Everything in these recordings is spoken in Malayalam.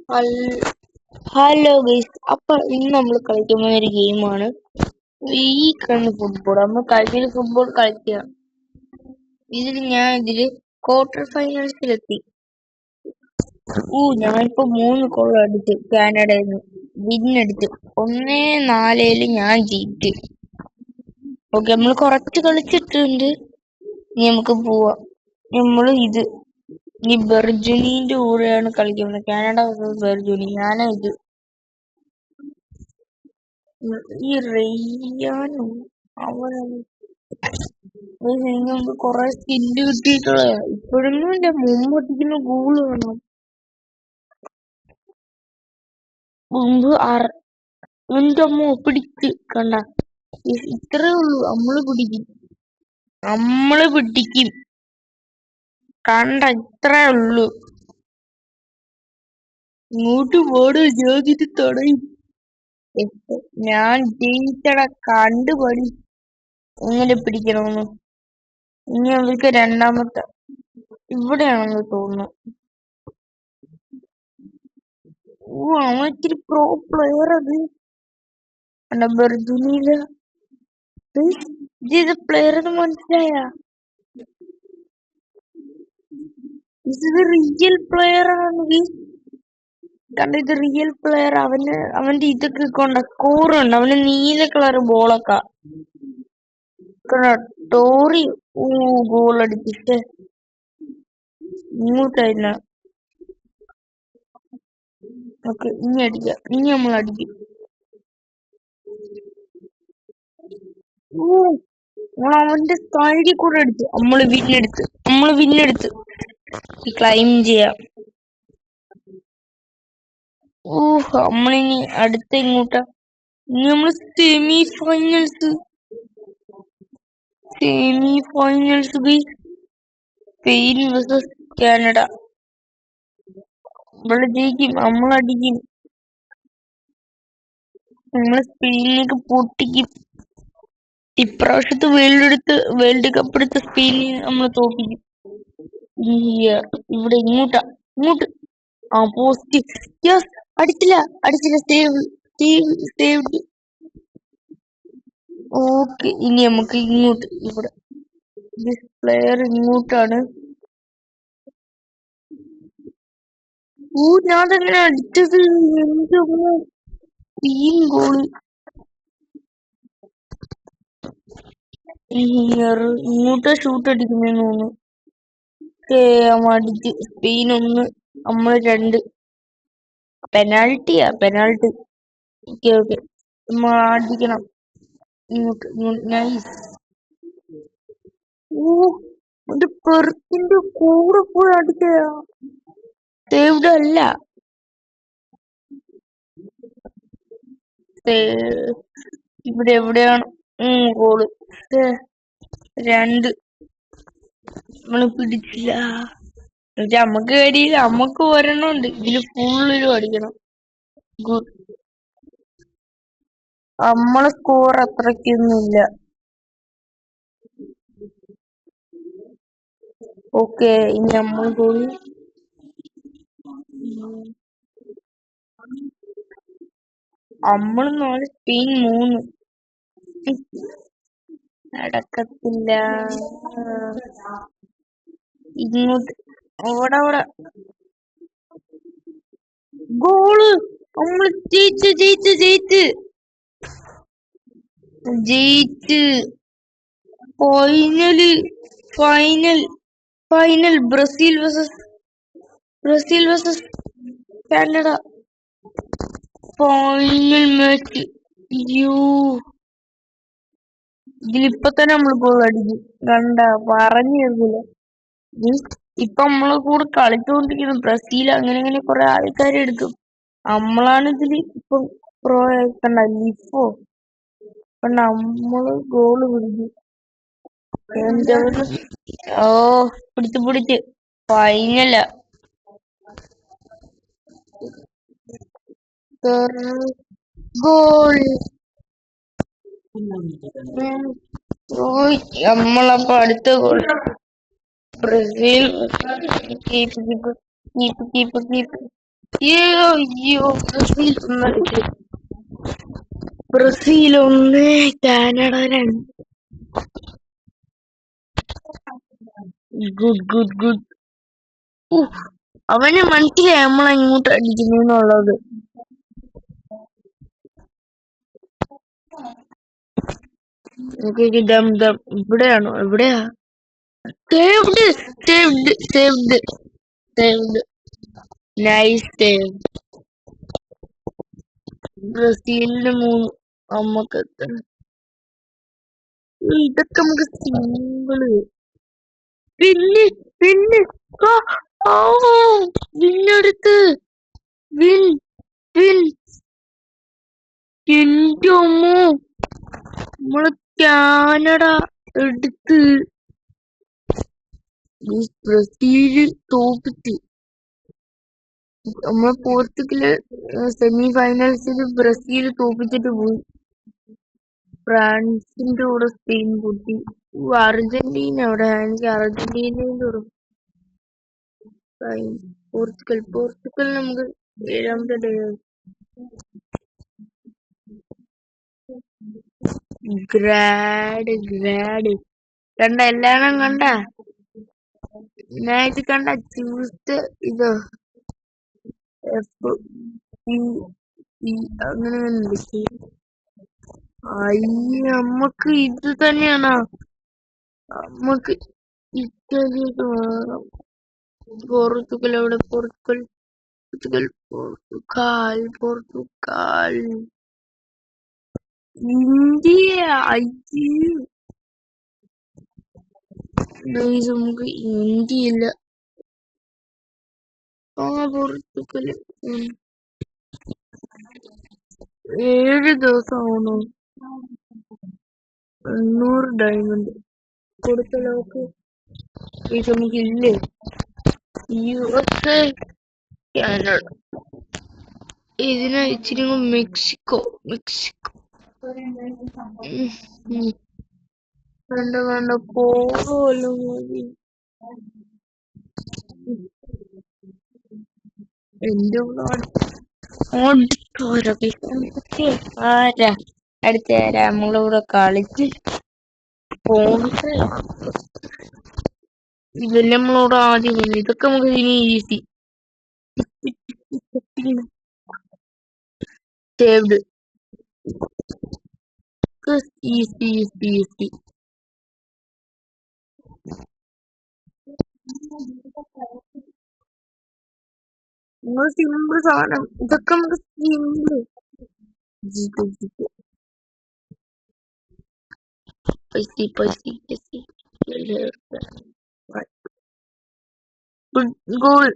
ഹലോ ഗൈസ്, അപ്പൊ ഇന്ന് നമ്മൾ കളിക്കുന്ന ഒരു ഗെയിമാണ് വീക്ക് ഫുട്ബോൾ. നമ്മൾ കളിക്കുന്ന ഫുട്ബോൾ കളിക്കുക. ഇതില് ക്വാർട്ടർ ഫൈനൽസിലെത്തി. ഞാനിപ്പോ 3 ഗോൾ അടിച്ചു. കാനഡയിൽ നിന്ന് വിന്നടിച്ചു. 1-4 ഞാൻ ജയിച്ചു. ഓക്കെ, നമ്മൾ കുറച്ച് കളിച്ചിട്ടുണ്ട്. ഇനി നമുക്ക് പോവാം. ഈ ബെർജുനിന്റെ കൂടെയാണ് കളിക്കുന്നത്. കാനഡ ബെർജുനി. ഞാനാ ഈ റെയ്യാനോ അവനാണ്. നമുക്ക് കൊറേ സ്കില്ല് കിട്ടിയിട്ടുള്ള ഇപ്പോഴൊന്നും ഇല്ല. മുമ്പ് അടിക്കുന്ന ഗോള് വേണം. മുമ്പ് എന്റെ അമ്മ പിടിച്ച് കണ്ട. ഇത്രേ ഉള്ളൂ. നമ്മള് പിടിക്കും കണ്ട. ഇത്രേ ഉള്ളൂ. ഇങ്ങോട്ട് പോട്. ജോതിട്ട് തടയും. ഞാൻ ജയിച്ചട. കണ്ടുപടി എങ്ങനെ പിടിക്കണമെന്ന്. ഇനി അവർക്ക് രണ്ടാമത്തെ ഇവിടെയാണെന്ന് തോന്നുന്നു. അവൻ ഇത്തിരി പ്രോ പ്ലെയർ. അത് ബെർജുനിയില് ഇത് പ്ലെയർ എന്ന് മനസ്സിലായ? ഇത് റിയൽ പ്ലെയർ ആണ്. കണ്ട, ഇത് റിയൽ പ്ലെയർ. അവന്റെ ഇതൊക്കെ കൊണ്ട സ്കോറുണ്ട്. അവന് നീല കളർ ബോളൊക്കെ. ടോറി ഗോൾ അടിച്ചിട്ട് ഇങ്ങോട്ടായിരുന്ന. ഓക്കെ, ഇനി അടിക്കാം. ഇനി നമ്മൾ അടിക്കും. അവന്റെ സൈഡിൽ കൂടെ അടിച്ചു. നമ്മള് വിന്നെടുത്ത് ക്ലൈം ചെയ്യാം. നമ്മളിനി അടുത്ത ഇങ്ങോട്ടാ. ഇനി നമ്മള് semi finals Spain versus Canada. ഇവിടെ ജയിക്കും. നമ്മളടിക്കും. നമ്മള് സ്പെയിനിലേക്ക് പൊട്ടിക്കും. ഇപ്രാവശ്യത്തെ വേൾഡ് കപ്പ് എടുത്ത സ്പെയിനിനെ നമ്മൾ തോപ്പിക്കും. ഇവിടെ ഇങ്ങോട്ട് പോസ്റ്റ്. യെസ്, അടിച്ചില്ല. സേവ്. ഓക്കെ, ഇനി നമുക്ക് ഇങ്ങോട്ട്. ഇവിടെ പ്ലെയർ ഇങ്ങോട്ടാണ്. ഞാൻ തന്നെ അടിച്ചത്. ഗോള്. ഇങ്ങോട്ട് ഷൂട്ട് അടിക്കുന്നതെന്ന് തോന്നുന്നു. അടിച്ച്. സ്പെയിൻ 1, നമ്മൾ 2. പെനാൽറ്റി. ഓക്കെ. അടിക്കണം. ഇങ്ങോട്ട്. നൈസ്. പെർത്തിന്റെ കൂടെ പോയി അടിച്ച. സേവ്ഡ് അല്ല. ഇവിടെ എവിടെയാണ് ഗോള്? 2. നമ്മള് പിടിച്ചില്ല. നമുക്ക് കഴിയില്ല. നമുക്ക് ഒരെണ്ണമുണ്ട്. ഇതില് ഫുള്ളിലും അടിക്കണം. ഗുഡ്. നമ്മളെ സ്കോർ അത്രയ്ക്കൊന്നുമില്ല. ഓക്കെ, ഇനി നമ്മൾ പോയി. നമ്മള് 4, സ്പെയിൻ 3. നടക്കത്തില്ല. ഇങ്ങോട്ട്. അവിടെ ഗോള്. നമ്മള് ജയിച്ച്. Final Brazil versus Canada. Final match. ഇതിലിപ്പൊ തന്നെ നമ്മള് ഗോൾ അടിക്കും. കണ്ട, പറഞ്ഞിരുന്നില്ല. ഇപ്പൊ നമ്മളെ കൂടെ കളിച്ചുകൊണ്ടിരിക്കുന്ന ബ്രസീൽ അങ്ങനെ കുറെ ആൾക്കാരെ എടുക്കും. നമ്മളാണ് ഇതില് ഇപ്പൊ പ്രോ ആക്കണ്ട. ലിഫോ നമ്മള് ഗോള് പിടിക്കും. പിടിച്ച് ഫൈനലാ. ഗോൾ. നമ്മളപ്പോ അടുത്ത ഗോൾ. ബ്രസീൽ. കീപ്പ്. അയ്യോ Brazil 1, Canada 2. Good good good. അവന് മനസ്സിലായി നമ്മളെങ്ങോട്ട് അടിക്കുന്നുള്ളത്. ഇവിടെയാണോ? എവിടെയാ? Saved saved saved saved. Nice save. ബ്രസീലിന് 3, നമ്മക്ക് ഇതൊക്കെ നമുക്ക് സിമ്പിള്. പിന്നെ പിന്നെ വിന്നെടുത്ത് വിൻ വിൻ. എന്റെ അമ്മോ, നമ്മള് കാനഡ എടുത്ത് ബ്രസീല് തോപ്പിച്ച്. നമ്മള് പോർച്ചുഗല് സെമി ഫൈനൽസിൽ ബ്രസീൽ തോപ്പിച്ചിട്ട് പോയി. ഫ്രാൻസിന്റെ കൂടെ സ്പെയിൻ പൊട്ടി. അർജന്റീന എവിടെ? എനിക്ക് അർജന്റീനയുടെ കൂടെ പോർച്ചുഗൽ നമുക്ക് 7ാമത്തെ ഡേ. ഗ്രാഡ് കണ്ട, എല്ലാരും കണ്ട. ഞാൻ ഇത് കണ്ട ചൂസ് ഇത് അങ്ങനെ നമ്മക്ക് ഇത് തന്നെയാണ്. നമ്മക്ക് ഇറ്റലിയൊക്കെ വേണം. പോർച്ചുഗൽ എവിടെ? Portugal India. നമുക്ക് ഇന്ത്യയില്ല. പോർച്ചുഗൽ 7 ദിവസമാണോ? 800 ഡയമണ്ട് കൊടുത്തലോക്ക്. ഇത് നമുക്കില്ലേ? USA, Canada. ഇതിന് ഇച്ചിരി മെക്സിക്കോ വേണ്ട പോകല്ലോ മതി. എന്റെ അടുത്ത നമ്മളിവിടെ കളിച്ച് പോണത്. ഇതെല്ലാം നമ്മളോട് ആദ്യം. ഇതൊക്കെ നമുക്ക് ഇനി ഈസി. സേവ്ഡ്. ഈസി. നിങ്ങൾ സിമ്പിൾ സാധനം. ഇതൊക്കെ നമുക്ക് സിമ്പിൾ. പൈസ ഗോൾ.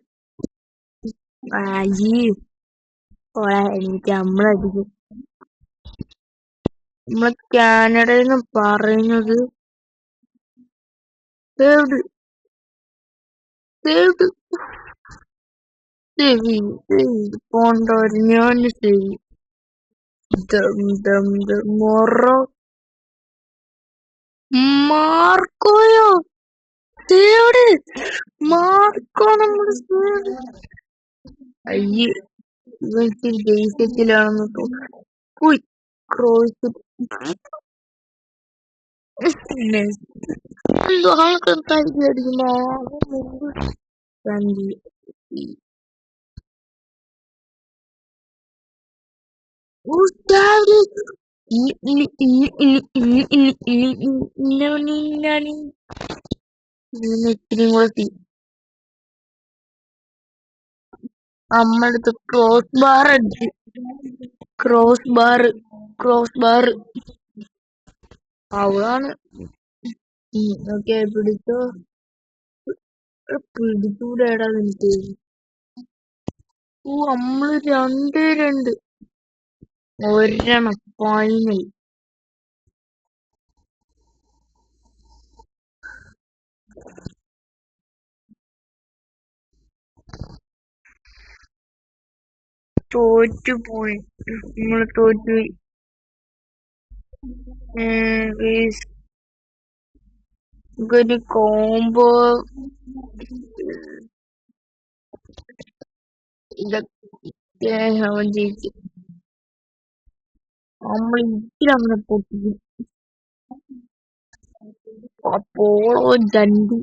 എനിക്ക് നമ്മളടിക്കും. നമ്മളെ കാനഡന്ന് പറയുന്നത് പോണ്ടവര് ഞാൻ മാർക്കോയോ മാർക്കോ നമ്മുടെ ദേശത്തിലാണെന്ന് തോന്നുന്നു. എന്തോ ആൾക്കാർക്ക് അടിക്കുമ്പോ നമ്മളടുത്ത് ക്രോസ് ബാർ അവളാണ്. ഓക്കെ, പിടിച്ചൂടാടാ എനിക്ക്. നമ്മള് 2-2 ഒരെണ്ണം ഫൈനൽ. തോറ്റുപോയി. നമ്മള് തോറ്റുപോയി. ഒരു കോംബോ ഇതൊക്കെ അവൻ ജയിച്ചു. നമ്മൾ ഇതിലങ്ങനെ പൊട്ടിക്കും. അപ്പോളോ ജണ്ടി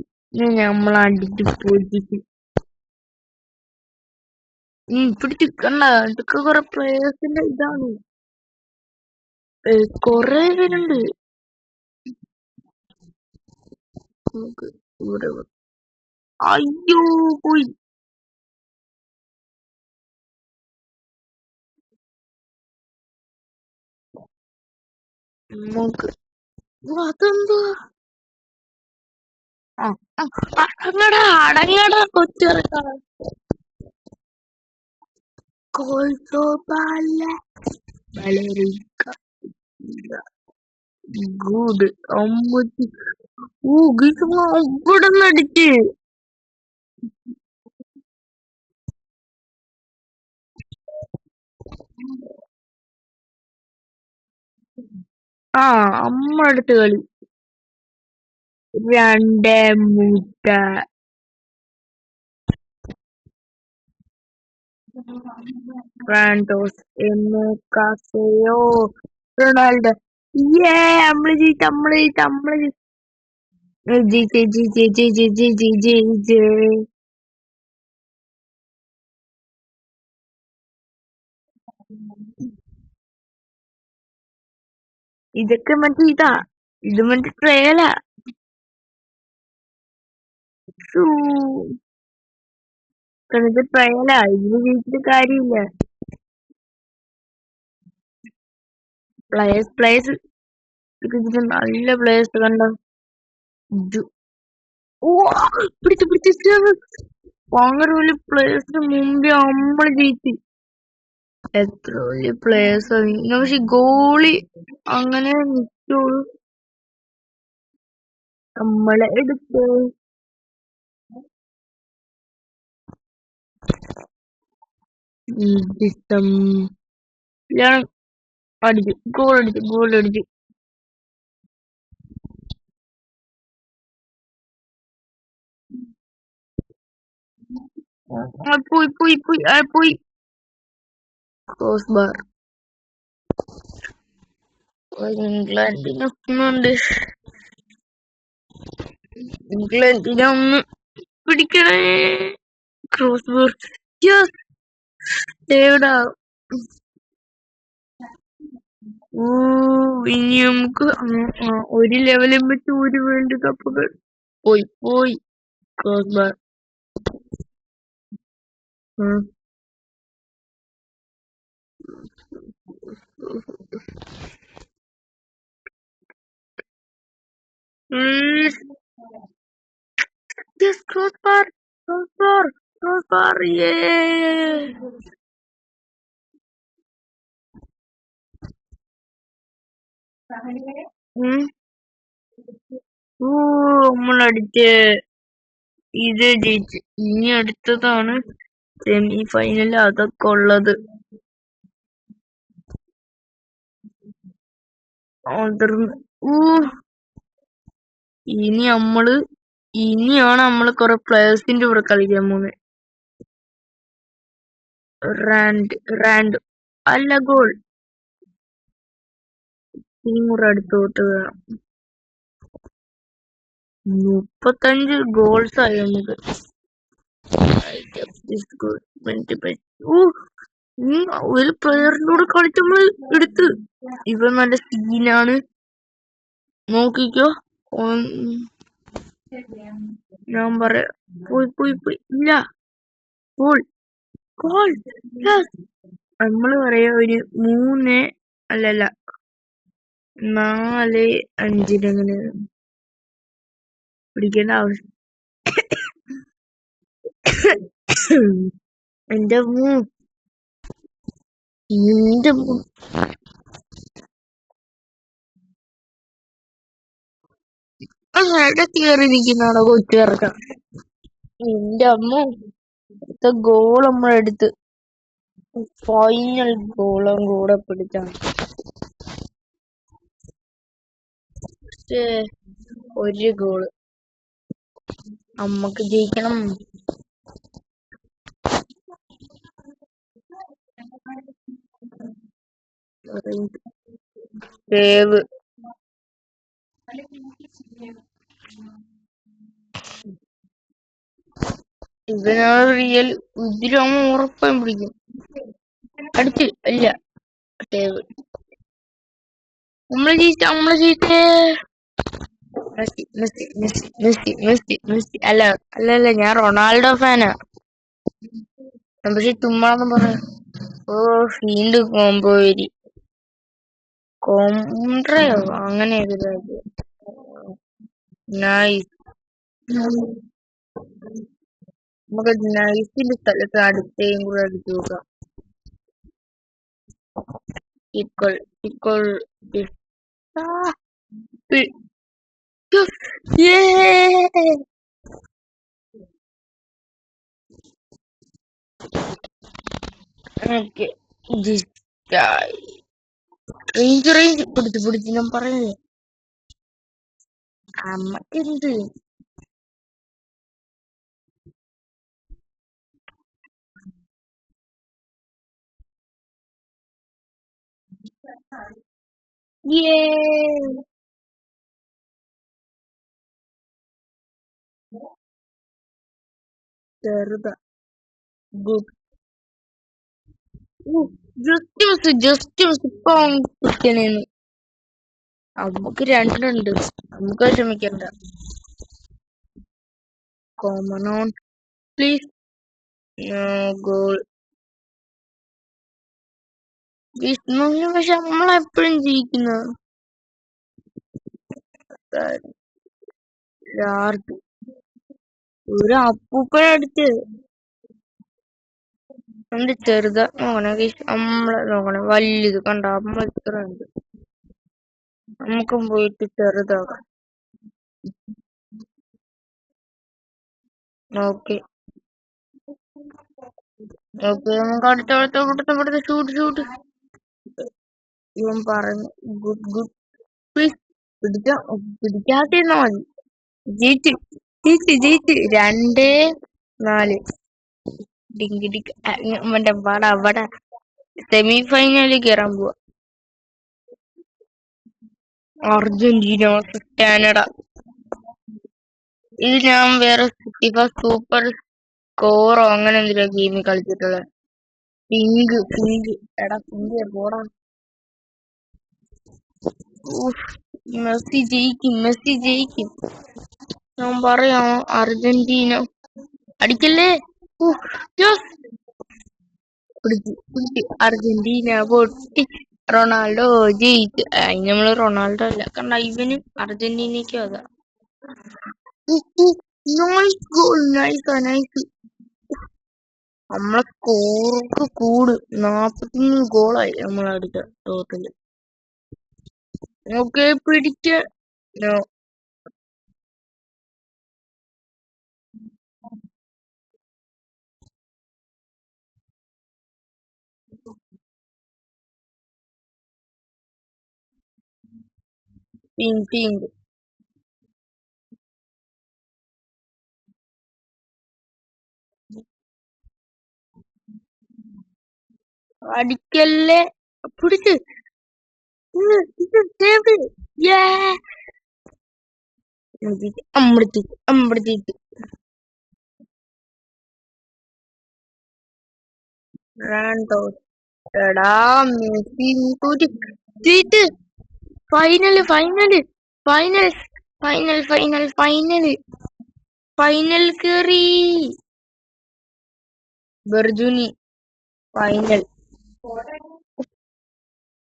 നമ്മൾ അടിച്ച് പൊട്ടിക്കും. പിടിച്ച് കണ്ട ഇതൊക്കെ കൊറേ പ്ലേയേഴ്സിന്റെ ഇതാണ്. കൊറേ പേരുണ്ട്. ഇവിടെ അയ്യോ പോയി. നമുക്ക് അതെന്താ അടങ്ങടാ അടങ്ങടാ കൊച്ചിറക്കാണ്. കൊൾസോ ബാല ബലറിക്ക ഗുഡ് അമ്മത്തി. ഇവിടെ നടിച്ച് അമ്മടുത്ത് കളി 2 റാൻഡോസ് കാസയോ റൊണാൾഡോ. നമ്മള് ജയിച്ചേ. ഇതൊക്കെ മറ്റേ ഇത് മറ്റേ ട്രയലാ. ഇത് ട്രയലാ, ഇതിന് ജയിച്ചിട്ട് കാര്യമില്ല. പ്ലേയേഴ്സ് നല്ല പ്ലേയേഴ്സ് കണ്ടോ. പിടിച്ച് അങ്ങനെ വലിയ പ്ലേയേഴ്സിന് മുമ്പേ നമ്മള് ജയിച്ചു. എത്ര വലിയ പ്ലേയേഴ്സ് പക്ഷെ ഗോളി അങ്ങനെ നിൽക്കുള്ളൂ. നമ്മളെ എടുത്ത് അടിച്ചു ഗോൾ അടിച്ചു. പോയി ക്രോസ് ബാർ. ഇംഗ്ലണ്ടിനെ ഒന്ന് പിടിക്കണേ. ക്രോസ് ബാർ എവിടാ. ഇനി നമുക്ക് ഒരു ലെവലും വെച്ച് ഒരു വേൾഡ് കപ്പുകൾ പോയി cross bar. Cross bar. Yeah. നമ്മളടിച്ച് ഇത് ജയിച്ച്. ഇനി അടുത്തതാണ് സെമി ഫൈനൽ. അതൊക്കെ ഉള്ളത് ഇനിയാണ് നമ്മള് കൊറേ പ്ലേയേഴ്സിന്റെ കൂടെ കളിക്കാൻ പോകുന്നത്. റാൻഡ് അല്ല ഗോൾ. കൂടെ അടുത്തോട്ട് വേണം. 35 ഗോൾസ് ആയി നമുക്ക്. ഒരു പ്ലെയറിന്റെ കൂടെ കളിച്ച് നമ്മള് എടുത്ത്. ഇവ നല്ല സീനാണ്, നോക്കിക്കോ. ഞാൻ പറയാ പോയി ഇല്ല. ഗോൾ നമ്മള് പറയാ ഒരു 3 അല്ലല്ല 4-5 പിടിക്കേണ്ട ആവശ്യം. എന്റെ കയറി നിൽക്കുന്നതാണോ കൊച്ചുകാർക്ക. എന്റെ അമ്മ ഗോൾ നമ്മളെടുത്ത് ഫൈനൽ ഗോളും കൂടെ പിടിച്ചാണ്. ഒരു ഗോള് നമ്മക്ക് ജയിക്കണം. സേവ്. ഇതിനാണ് റിയൽ. ഇതിലാവുമ്പോ ഉറപ്പായും പിടിക്കും. അടുത്ത് അല്ല സേവ്. നമ്മള് ജയിച്ചേ. Messi Messi Messi Messi Messi Messi. അല്ല അല്ല അല്ല, ഞാൻ റൊണാൾഡോ ഫാനാ. പക്ഷെ ചുമ്മാന്ന് പറയാ. ഓ, വീണ്ടും കോംബോ വരി. കോംട്രയോ അങ്ങനെ എഴുതാത്. നൈസ്. നമുക്ക് നൈസിന്റെ സ്ഥലത്ത് അടുത്തേയും കൂടെ അടിച്ചു നോക്കാം. Equal equal. Okay, range range പിടിച്ച് ഞാൻ പറയുന്നത്. അമ്മക്കെന്ത് ചെറുതാ. ഗുഡ്. ജസ്റ്റ് മിസ് ഇപ്പൊ ക്രിസ്ത്യാനേന്ന്. നമുക്ക് രണ്ടുണ്ട്, നമുക്ക് വിഷമിക്കണ്ട. Common on please. ഗോൾ. വിഷ്ണുവിന് പക്ഷെ നമ്മളെപ്പോഴും ജയിക്കുന്നത്. ഒരു അപ്പൂപ്പനടുത്ത് എന്ത് ചെറുതാ നോക്കണേ. നമ്മളെ നോക്കണേ വലുത് കണ്ട. നമ്മൾ ഇത്ര ഉണ്ട്, നമുക്കും പോയിട്ട് ചെറുതാകാം. ഓക്കെ ഓക്കെ, നമുക്ക് അടുത്ത ഷൂട്ട്. ഇവൻ പറഞ്ഞു ഗുഡ് ഗുഡ്. പ്ലീസ് പിടിക്കാതിരുന്നാ മതി. ജയിച്ച് ജയിച്ച് 2-4. Dinghy dink. മറ്റേ വട സെമി ഫൈനലിൽ കയറാൻ പോവാ. Argentina vs Canada. ഇത് ഞാൻ വേറെ ഫിഫ സൂപ്പർ സ്കോറോ അങ്ങനെ എന്തെങ്കിലും ഗെയിമിൽ കളിച്ചിട്ടുള്ളത്. പിങ്ക് എടാ പിങ്ക് പോടാ. മെസ്സി ജയിക്കും ഞാൻ പറയാം. അർജന്റീന അടിക്കല്ലേ. പിടിച്ചു അർജന്റീന പൊട്ടി. റൊണാൾഡോ ജയിച്ചു. നമ്മള് റൊണാൾഡോ അല്ല കണ്ട. ഇവന് അർജന്റീനയ്ക്കും അതാ. Nice goal. നൈസ്. നമ്മളെ സ്കോർക്ക് കൂട് 43 ഗോളായി നമ്മളടുത്ത ടോട്ടല്. ഓക്കെ പിടിക്ക. പിങ്ക് അടിക്കല്ലേ. പിടിച്ച് അമ്പടത്തേക്ക്. എടാ മെസ്സി തോറ്റ്. ഫൈനല് കേറി. ബെർജുനി ഫൈനൽ.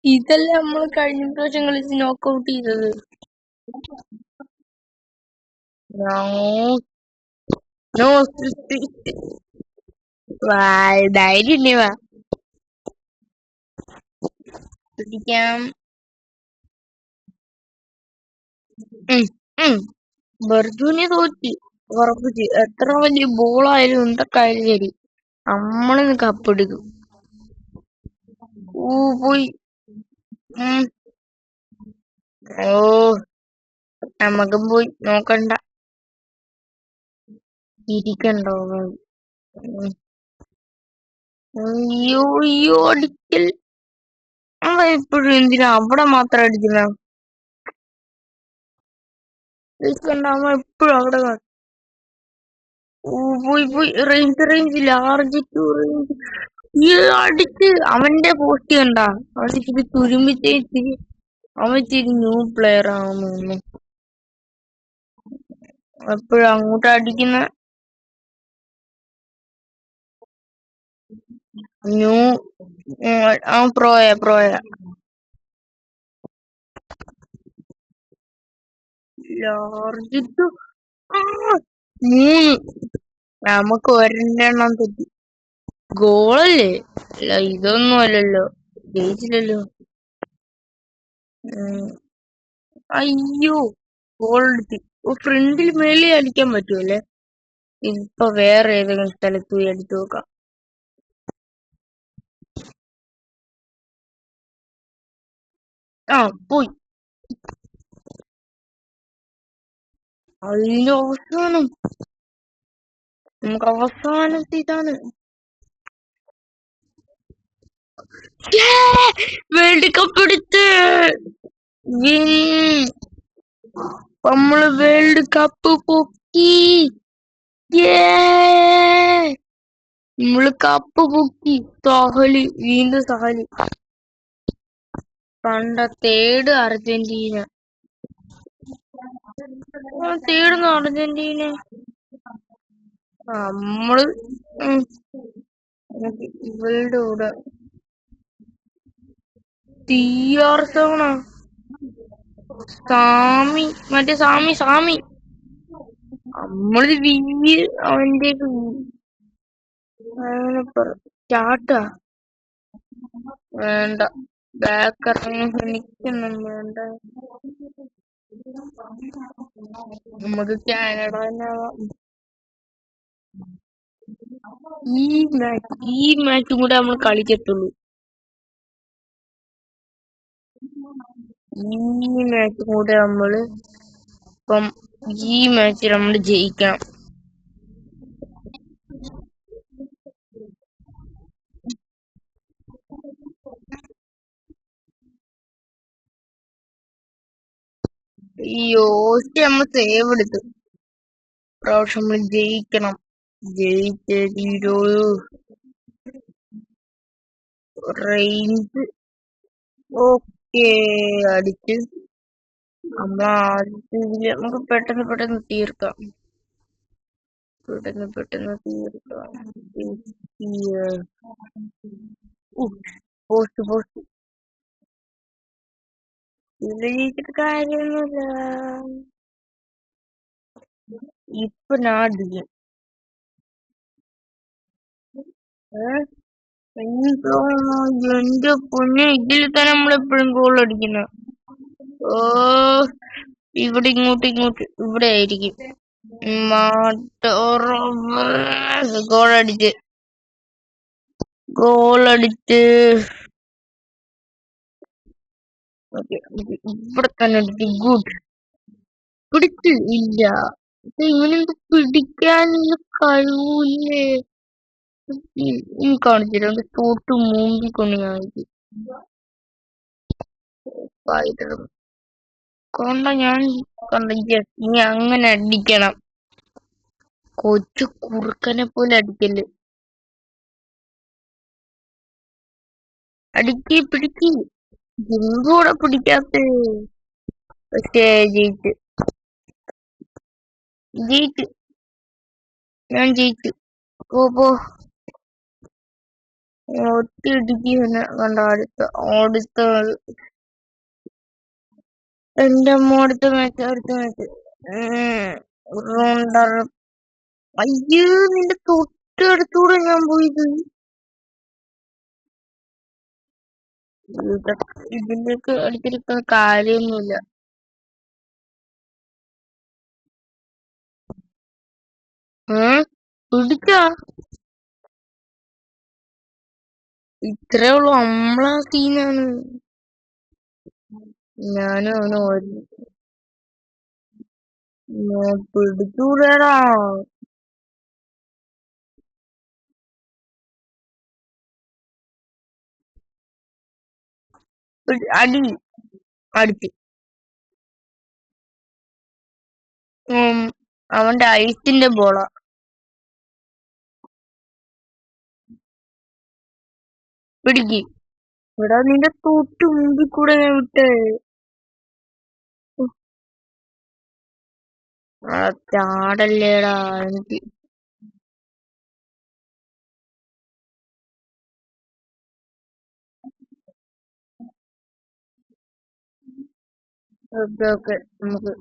ഇതല്ലേ നമ്മള് കഴിഞ്ഞ പ്രാവശ്യം കളിച്ച് നോക്കൗട്ട് ചെയ്തത്. ധൈര്യം പിടിക്കാം. ബെർജുനി തോറ്റി ഉറപ്പിച്ച്. എത്ര വലിയ ബോളായാലും എന്തൊക്കെയായാലും ശരി, നമ്മളിന്ന് കപ്പെടുക്കും. പോയി. ഓ, നമുക്കും പോയി നോക്കണ്ട. ഇരിക്കണ്ടോ. അയ്യോ അടിക്കൽ. അവൻ എപ്പോഴും എന്തിനാ അവിടെ മാത്രം അടിക്കുന്ന അവൻ എപ്പോഴും അവിടെ പോയി റേഞ്ച് ലാർജ് ടു റേഞ്ച് ഈ അടിച്ച് അവന്റെ പോസ്റ്റ് കണ്ടാ അവൻ ഇച്ചിരി തുരുമ്പിച്ചേച്ച് അവൻ ഇച്ചിരി ന്യൂ പ്ലെയർ ആവുന്നു എപ്പോഴും അങ്ങോട്ട് അടിക്കുന്ന ന്യൂ അവൻ പ്രോയ ലാർജ് ടു 3 നമുക്ക് ഒരെണ്ണം തെറ്റി ഗോളല്ലേ അല്ല ഇതൊന്നും അല്ലല്ലോ ജയിച്ചില്ലല്ലോ അയ്യോ ഗോൾ എടുത്തി ഫ്രണ്ടിൽ മേലെ അടിക്കാൻ പറ്റുമല്ലേ ഇപ്പൊ വേറെ ഏതെങ്കിലും സ്ഥലത്ത് പോയി അടിച്ചു നോക്കാം പോയി അതിന്റെ അവസാനം നമുക്ക് അവസാനത്തെ ഇതാണ് വേൾഡ് കപ്പ് എടുത്ത് നമ്മള് വേൾഡ് കപ്പ് പൊക്കി നമ്മള് കപ്പ് പൊക്കി വീണ്ടും സഹലി കണ്ട തേർഡ് അർജന്റീന തേടുന്നു അർജന്റീന നമ്മള് ഇവളുടെ കൂടെ തീയാർത്തവണ സാമി നമ്മള് അവന്റെ സ്റ്റാർട്ടാ വേണ്ട ബാക്കിറങ്ങി ശ്രമിക്കൊന്നും വേണ്ട നമുക്ക് കാനഡ തന്നെ ആവാം ഈ മാച്ചും കൂടെ നമ്മൾ കളിക്കത്തുള്ളൂ ഈ മാച്ചും കൂടെ നമ്മള് ഇപ്പം ഈ മാച്ചിൽ നമ്മൾ ജയിക്കണം നമ്മൾ സേവ് എടുത്തു പ്രാവശ്യം നമ്മൾ ജയിക്കണം ജയിച്ചേ തീരൂ റേഞ്ച് ഓക്കെ അടിച്ച് നമുക്ക് പെട്ടെന്ന് തീർക്കാം പോസ്റ്റ് ജയിച്ചിട്ട് കാര്യമൊന്നുമില്ല ഇപ്പൊ ഞാൻ അടിക്കും എന്റെ പൊന്നെ ഇതിൽ തന്നെ നമ്മളെപ്പോഴും ഗോൾ അടിക്കുന്ന ഇവിടെ ഇങ്ങോട്ട് ഇവിടെ ആയിരിക്കും ഗോളടിച്ച് ഇവിടെ തന്നെ അടിച്ച് ഗുഡ് പിടിച്ച് ഇല്ല ഇങ്ങനെ പിടിക്കാനുള്ള കഴിവില്ലേ കാണിച്ചിട്ടുണ്ട് തൊട്ട് മുമ്പിൽ കൊണ്ട് കാണിച്ചു നീ അങ്ങനെ അടിക്കണം കൊച്ചു കുറുക്കനെ പോലെ അടിക്കല് പിടിക്ക് എന്തുകൂടെ പിടിക്കാത്ത പക്ഷേ ജയിച്ചു ഞാൻ ജയിച്ചു പോ ഒത്തിടിക്കുന്ന കണ്ട അടുത്ത എന്റെ അമ്മ അടുത്ത മാച്ച് അയ്യോ നിന്റെ തൊട്ടടുത്തൂടെ ഞാൻ പോയത് ഇതിലേക്ക് അടിച്ചിരിക്കുന്ന കാര്യമൊന്നുമില്ല പിടിച്ചാ ഇത്രേ ഉള്ളു നമ്മളാ സീനാണ് ഞാനും അവന് പിടിച്ചൂടാ അടി അടുത്ത് അവന്റെ ഐസിന്റെ ബോളാ. പിടിക്ക്. ഇവിടെ നിന്റെ തൊട്ട് മുമ്പിൽ കൂടെ ഞാൻ വിട്ടേ. ചാടല്ലേടാ എനിക്ക്. ഓക്കെ ഓക്കെ നമുക്ക്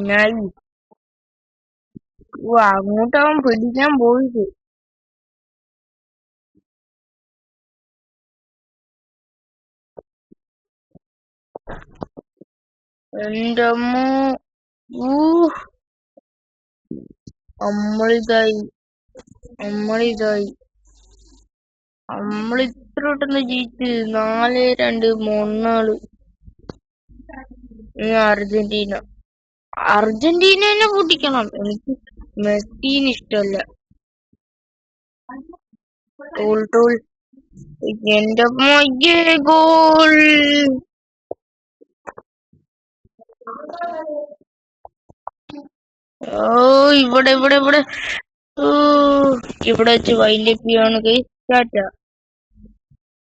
ഞാൻ അങ്ങോട്ട് അവൻ പിടിക്കാൻ പോയിട്ട്. എന്റെ അമ്മ നമ്മളിതായി നമ്മളിത്ര പെട്ടെന്ന് ജയിച്ച് 4-2 മൂന്നാള്. അർജന്റീനനെ പൊട്ടിക്കണം. എനിക്ക് മെസ്സിന് ഇഷ്ടമല്ല. എന്റെ മൊയ്യേ ഗോൾ. ഓ ഇവിടെ ഇവിടെ ഇവിടെ ഇവിടെ വെച്ച് വൈൻഡപ്പ് ചെയ്യാണ്. ടാറ്റ.